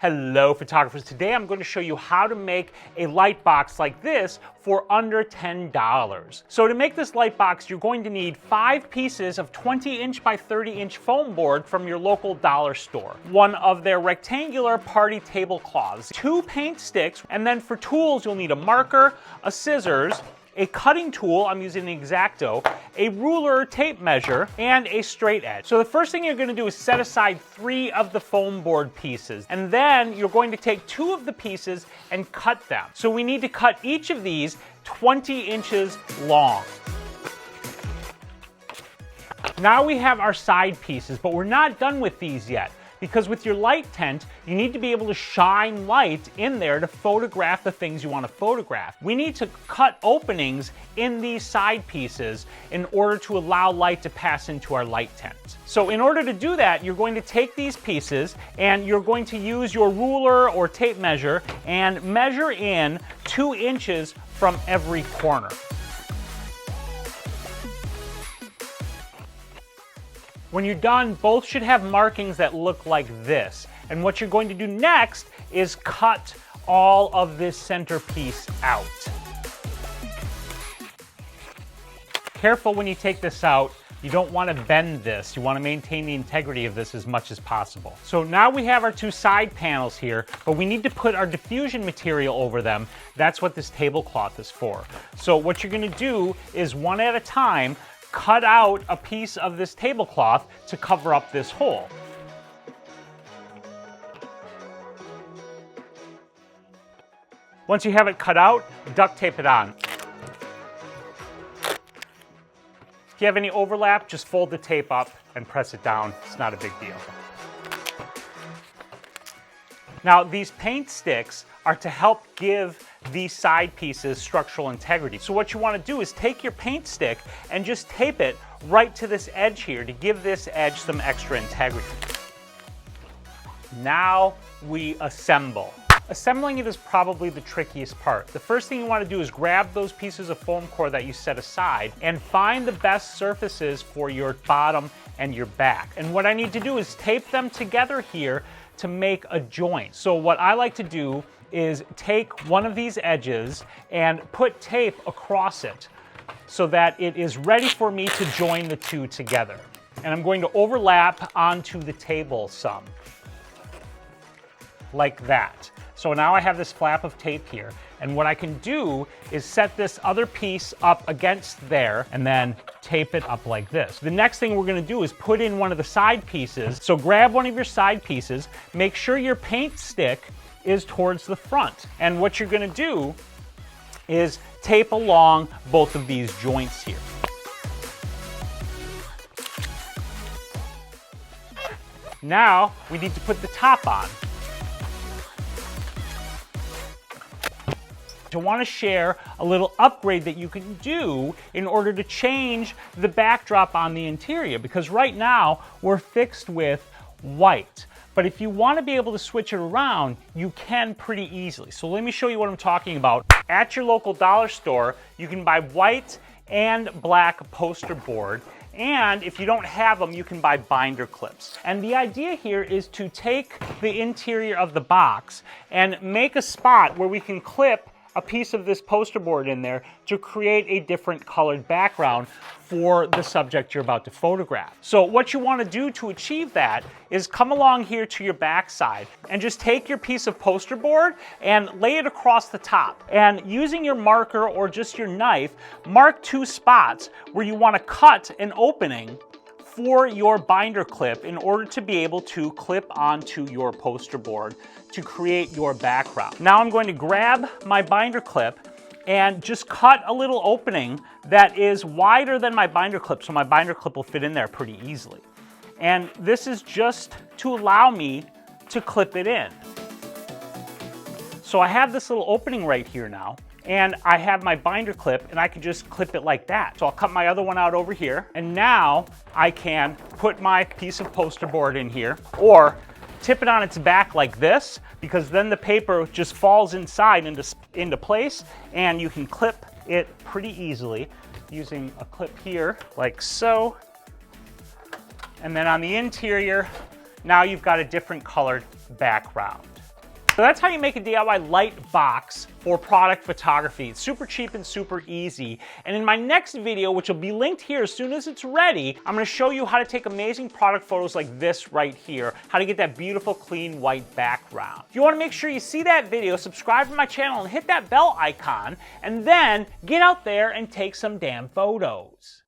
Hello photographers, today I'm going to show you how to make a light box like this for under $10. So to make this light box, you're going to need 5 pieces of 20-inch by 30-inch foam board from your local dollar store, one of their rectangular party tablecloths, 2 paint sticks, and then for tools you'll need a marker, a scissors, a cutting tool, I'm using an X-Acto, a ruler, tape measure, and a straight edge. So the first thing you're going to do is set aside 3 of the foam board pieces, and then you're going to take 2 of the pieces and cut them. So we need to cut each of these 20 inches long. Now we have our side pieces, but we're not done with these yet. Because with your light tent, you need to be able to shine light in there to photograph the things you want to photograph. We need to cut openings in these side pieces in order to allow light to pass into our light tent. So in order to do that, you're going to take these pieces and you're going to use your ruler or tape measure and measure in 2 inches from every corner. When you're done, both should have markings that look like this. And what you're going to do next is cut all of this center piece out. Careful when you take this out. You don't want to bend this. You want to maintain the integrity of this as much as possible. So now we have our 2 side panels here, but we need to put our diffusion material over them. That's what this tablecloth is for. So what you're going to do is one at a time, cut out a piece of this tablecloth to cover up this hole. Once you have it cut out, duct tape it on. If you have any overlap, just fold the tape up and press it down. It's not a big deal. Now, these paint sticks are to help give these side pieces structural integrity. So what you want to do is take your paint stick and just tape it right to this edge here to give this edge some extra integrity. Now we assemble. Assembling it is probably the trickiest part. The first thing you want to do is grab those pieces of foam core that you set aside and find the best surfaces for your bottom and your back. And what I need to do is tape them together here to make a joint. So what I like to do is take one of these edges and put tape across it so that it is ready for me to join the 2 together. And I'm going to overlap onto the table some, like that. So now I have this flap of tape here, and what I can do is set this other piece up against there and then tape it up like this. The next thing we're going to do is put in one of the side pieces. So grab one of your side pieces, make sure your paint stick is towards the front. And what you're going to do is tape along both of these joints here. Now we need to put the top on. I want to share a little upgrade that you can do in order to change the backdrop on the interior, because right now we're fixed with white. But if you want to be able to switch it around, you can pretty easily. So let me show you what I'm talking about. At your local dollar store, you can buy white and black poster board. And if you don't have them, you can buy binder clips. And the idea here is to take the interior of the box and make a spot where we can clip a piece of this poster board in there to create a different colored background for the subject you're about to photograph. So what you want to do to achieve that is come along here to your backside and just take your piece of poster board and lay it across the top. And using your marker or just your knife, mark 2 spots where you want to cut an opening for your binder clip in order to be able to clip onto your poster board to create your background. Now I'm going to grab my binder clip and just cut a little opening that is wider than my binder clip, so my binder clip will fit in there pretty easily. And this is just to allow me to clip it in. So I have this little opening right here now, and I have my binder clip, and I can just clip it like that. So I'll cut my other one out over here, and now I can put my piece of poster board in here, or tip it on its back like this, because then the paper just falls inside into place, and you can clip it pretty easily using a clip here, like so. And then on the interior, now you've got a different colored background. So that's how you make a DIY light box for product photography. It's super cheap and super easy. And in my next video, which will be linked here as soon as it's ready, I'm gonna show you how to take amazing product photos like this right here, how to get that beautiful, clean, white background. If you wanna make sure you see that video, subscribe to my channel and hit that bell icon, and then get out there and take some damn photos.